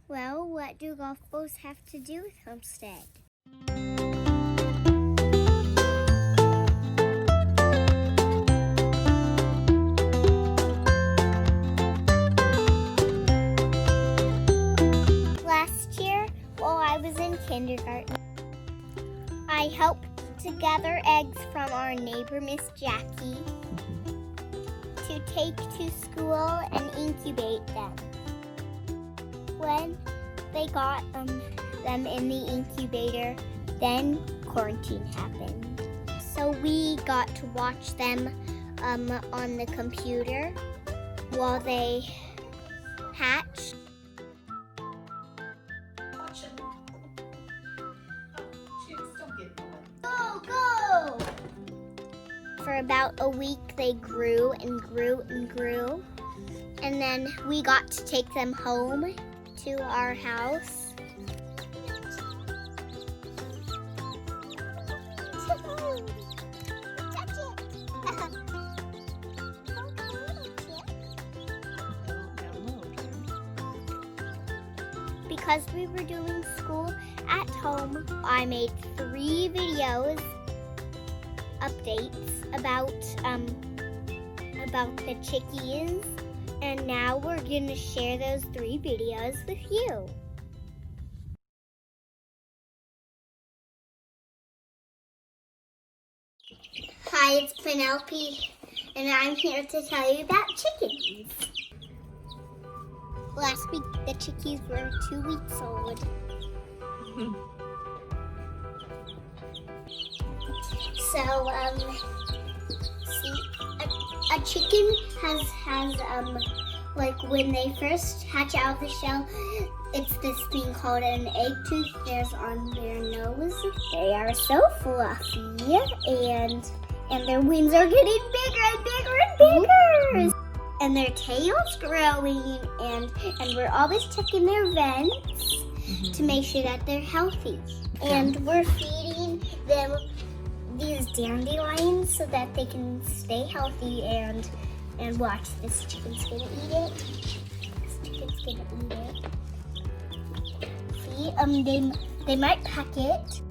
Well, what do golf balls have to do with Homestead? Last year, while I was in kindergarten, I helped to gather eggs from our neighbor, Miss Jackie, to take to school and incubate them. When they got them in the incubator, then quarantine happened. So we got to watch them on the computer while they hatched. Go, go! For about a week, they grew and grew and grew. And then we got to take them home to our house. Because we were doing school at home, I made 3 videos updates about the chickies, and now we're gonna share those 3 videos with you. Hi, it's Penelope, and I'm here to tell you about chickens. Last week, the chickies were 2 weeks old. So, see, a chicken has like when they first hatch out of the shell, it's this thing called an egg tooth. There's on their nose. They are so fluffy, and their wings are getting bigger and bigger and bigger. And their tail's growing, and we're always checking their vents to make sure that they're healthy. And we're feeding them these dandelions so that they can stay healthy, and watch, this chicken's gonna eat it. This chicken's gonna eat it. See, they might peck it.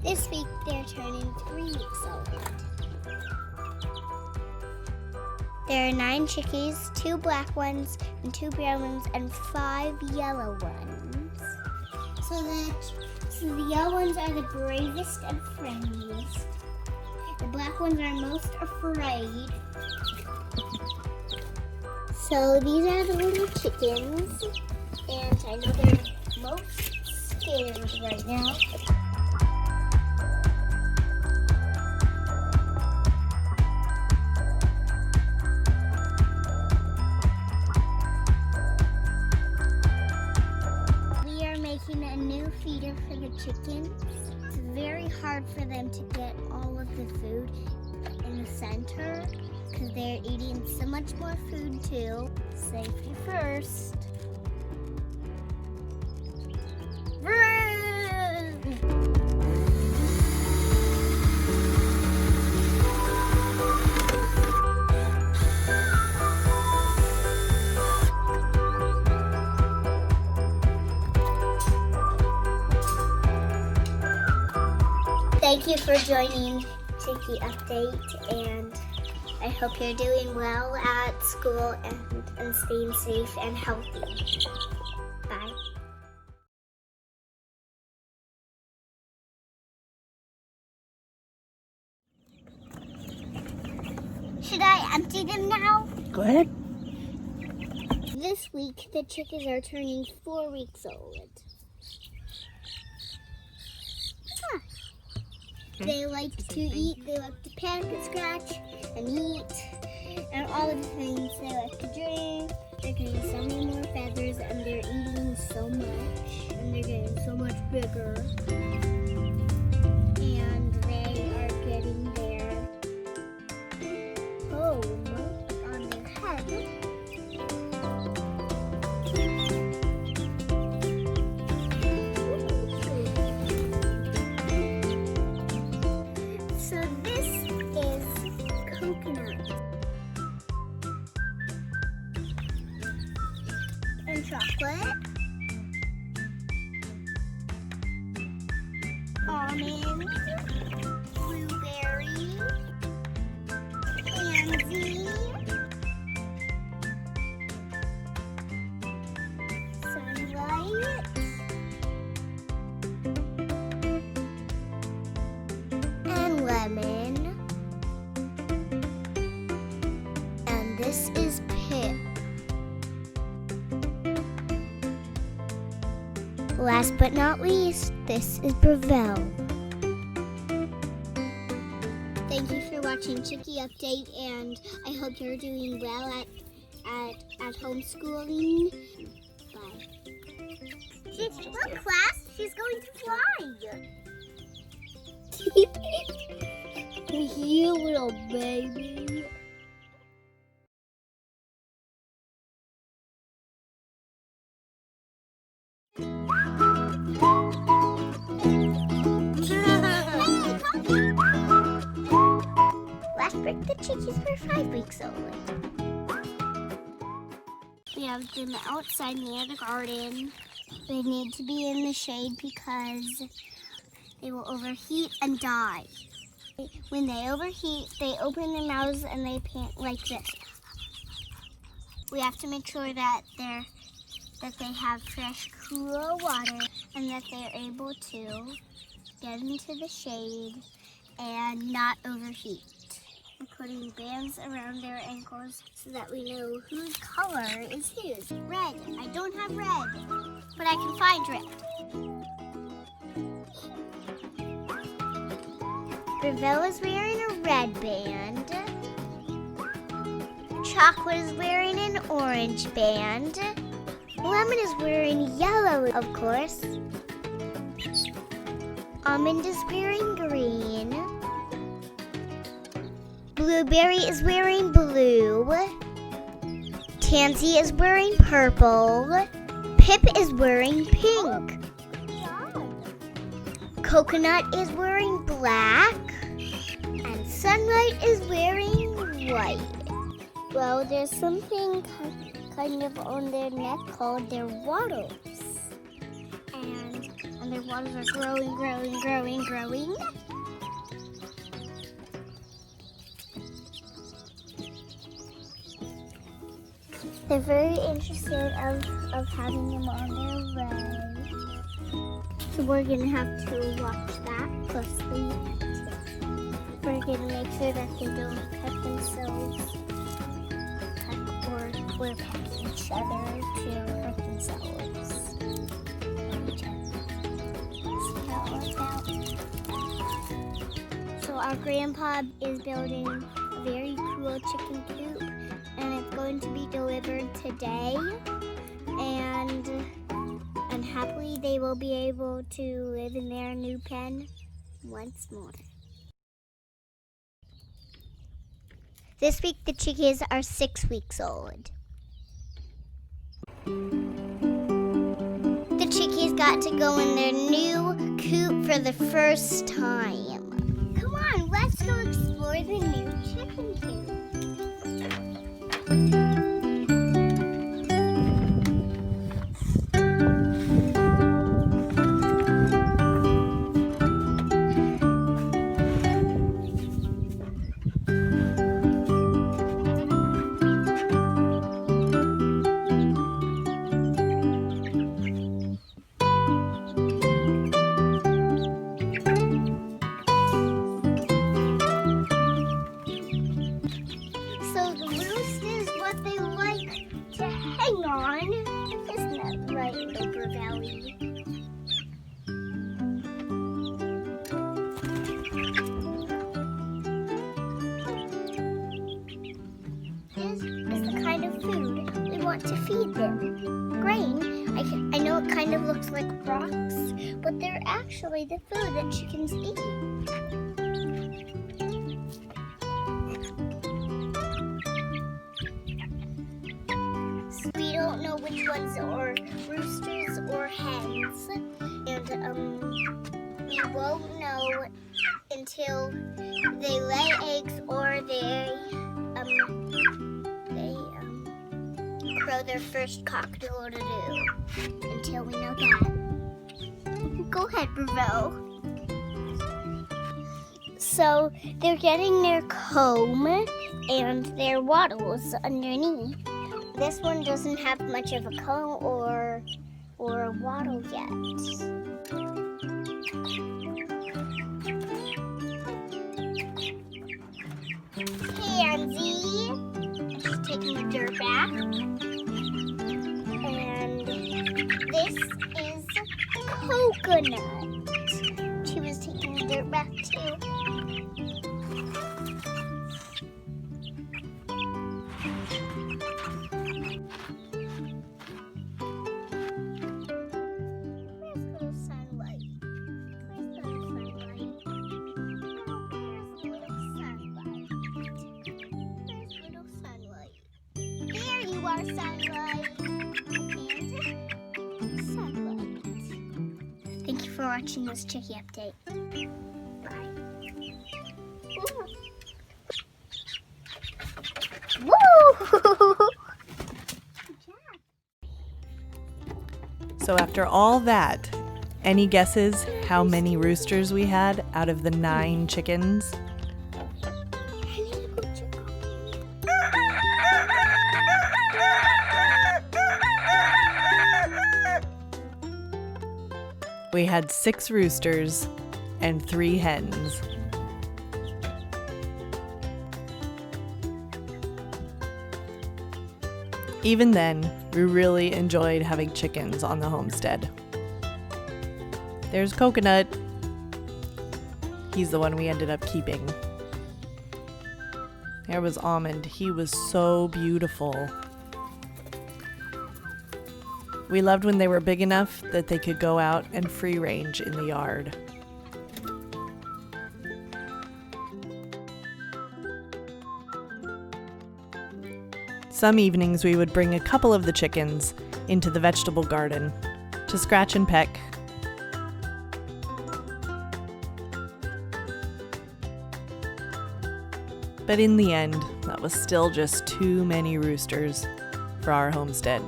This week they're turning 3 weeks old. There are 9 chickies, 2 black ones, and 2 brown ones, and 5 yellow ones. So the yellow ones are the bravest and friendliest. The black ones are most afraid. So these are the little chickens, and I know they're most scared right now. A new feeder for the chickens. It's very hard for them to get all of the food in the center because they're eating so much more food too. Safety first. Thank you for joining Chickie Update, and I hope you're doing well at school and staying safe and healthy. Bye. Should I empty them now? Go ahead. This week, the chickies are turning 4 weeks old. They like to eat, they like to peck and scratch and eat, and all of the things. They like to drink, they're getting so many more feathers, and they're eating so much, and they're getting so much bigger. And they are getting their home on their head. chocolate, almond, blueberry, pansy, sunlight, and lemon. And this is Pip. Last but not least, this is Breville. Thank you for watching Chickie Update, and I hope you're doing well at homeschooling. Bye. Look, class, she's going to fly. You little baby. Last break, the chickies were 5 weeks old. We have them outside near the garden. They need to be in the shade because they will overheat and die. When they overheat, they open their mouths and they pant like this. We have to make sure that they have fresh, cool water and that they're able to get into the shade and not overheat. We're putting bands around their ankles so that we know whose color is whose. Red. I don't have red, but I can find red. Breville is wearing a red band. Chocolate is wearing an orange band. Lemon is wearing yellow, of course. Almond is wearing green. Blueberry is wearing blue. Tansy is wearing purple. Pip is wearing pink. Coconut is wearing black. And Sunlight is wearing white. Well, there's something kind of on their neck called their wattles. And their wattles are growing. They're very interested of having them on their way. So we're gonna have to watch that closely. We're gonna make sure that they don't cut themselves or pet each other to hurt themselves. See how it works out? So our grandpa is building a very cool chicken coop, and it's going to be delivered today, and happily they will be able to live in their new pen once more. This week the chickies are 6 weeks old. The chickies got to go in their new coop for the first time. Come on, let's go explore the new chicken coop. To feed them. Grain, I know it kind of looks like rocks, but they're actually the food that chickens eat. So we don't know which ones are roosters or hens, and we won't know until they lay eggs or they throw their first cock-a-doodle-doo until we know that. Go ahead, Bravo. So they're getting their comb and their wattles underneath. This one doesn't have much of a comb or a wattle yet. Pansy, she's taking the dirt back. And this is Coconut. She was taking the dirt back too. Sunlight and sunlight. Thank you for watching this Chickie update. Bye. Woo! Good job. So after all that, any guesses how many roosters we had out of the 9 chickens? We had 6 roosters and 3 hens. Even then, we really enjoyed having chickens on the homestead. There's Coconut. He's the one we ended up keeping. There was Almond. He was so beautiful. We loved when they were big enough that they could go out and free range in the yard. Some evenings we would bring a couple of the chickens into the vegetable garden to scratch and peck. But in the end, that was still just too many roosters for our homestead.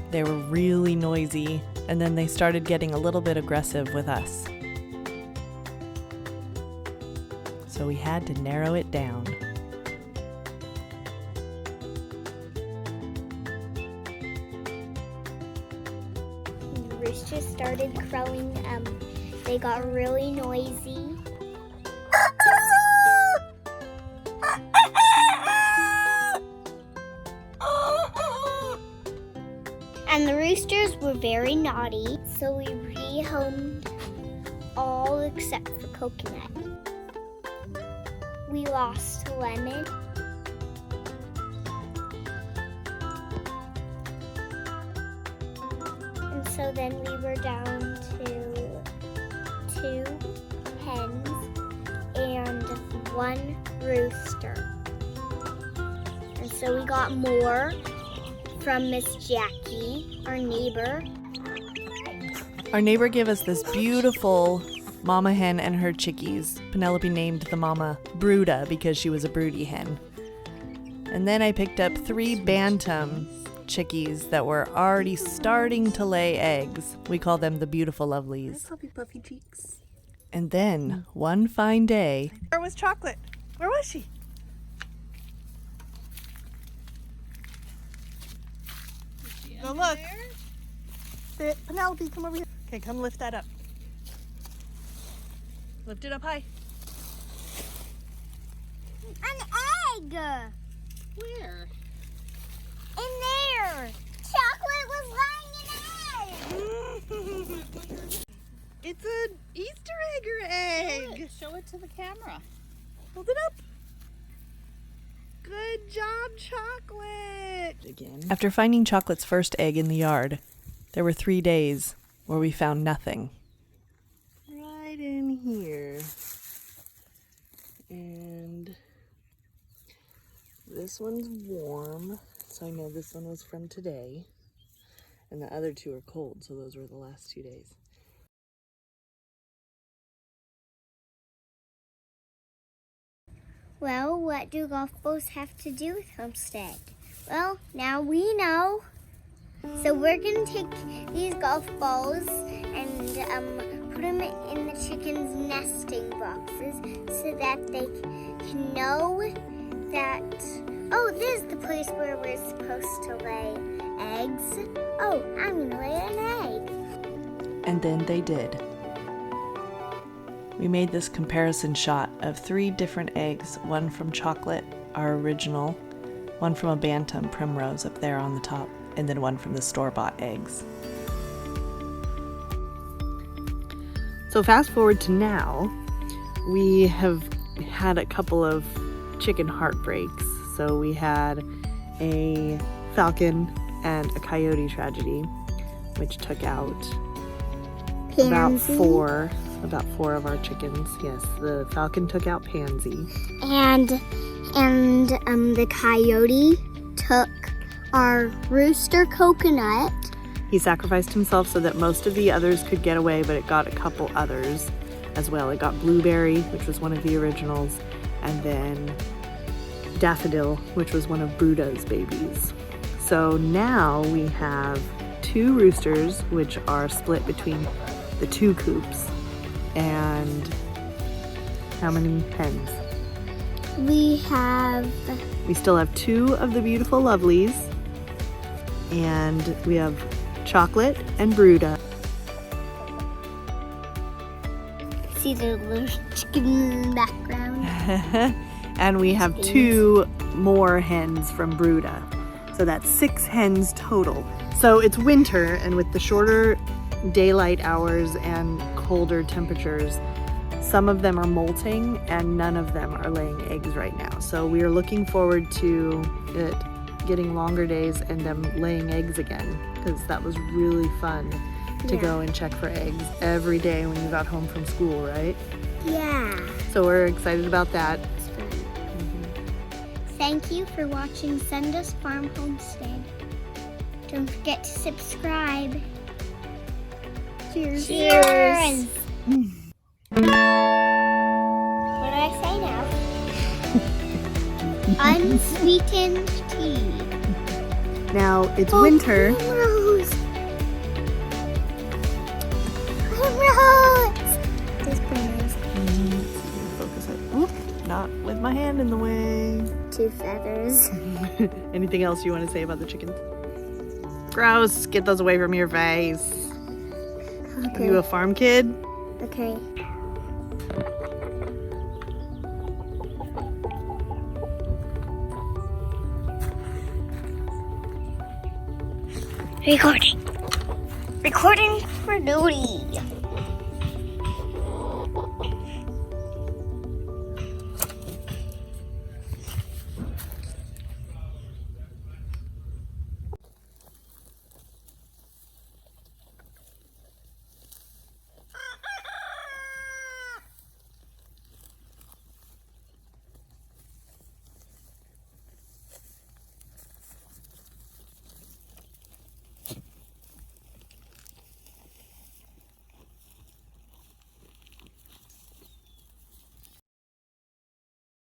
They were really noisy, and then they started getting a little bit aggressive with us. So we had to narrow it down. The roosters started crowing. They got really noisy. And the roosters were very naughty, so we rehomed all except for Coconut. We lost Lemon. And so then we were down to 2 hens and 1 rooster. And so we got more from Miss Jackie, our neighbor. Our neighbor gave us this beautiful mama hen and her chickies. Penelope named the mama Bruda because she was a broody hen. And then I picked up 3 bantam chickies that were already starting to lay eggs. We call them the beautiful lovelies. Puffy puffy cheeks. And then, one fine day... Where was Chocolate? Where was she? Go look. Penelope, come over here. Okay, come lift that up. Lift it up high. An egg! Where? In there! Chocolate was laying an egg! It's an Easter egg or egg. Show it to the camera. Hold it up. Good job, Chocolate. Again. After finding Chocolate's first egg in the yard, there were 3 days where we found nothing. Right in here. And this one's warm, so I know this one was from today. And the other 2 are cold, so those were the last 2 days. Well, what do golf balls have to do with Homestead? Well, now we know. So we're gonna take these golf balls and put them in the chickens' nesting boxes so that they can know that, oh, this is the place where we're supposed to lay eggs. Oh, I'm gonna lay an egg. And then they did. We made this comparison shot of 3 different eggs, one from Chocolate, our original, one from a Bantam Primrose up there on the top, and then one from the store-bought eggs. So fast forward to now, we have had a couple of chicken heartbreaks. So we had a falcon and a coyote tragedy, which took out about four of our chickens. Yes, the falcon took out Pansy. And the coyote took our rooster Coconut. He sacrificed himself so that most of the others could get away, but it got a couple others as well. It got Blueberry, which was one of the originals, and then Daffodil, which was one of Bruda's babies. So now we have 2 roosters, which are split between the 2 coops. And how many hens? We still have 2 of the beautiful lovelies, and we have Chocolate and Bruda. See the little chicken in the background. And we have 2 more hens from Bruda. So that's 6 hens total. So it's winter, and with the shorter daylight hours and colder temperatures, some of them are molting and none of them are laying eggs right now. So we are looking forward to it getting longer days and them laying eggs again, because that was really fun to go and check for eggs every day when you got home from school, right? Yeah. So we're excited about that. Thank you for watching SunDust Farm Homestead. Don't forget to subscribe. Cheers. Cheers. What do I say now? Unsweetened tea. Now it's winter. Primrose. Primrose. There's primrose. Focus it. Oop, not with my hand in the way. 2 feathers. Anything else you want to say about the chickens? Gross. Get those away from your face. Okay. Are you a farm kid? Okay. Recording for duty.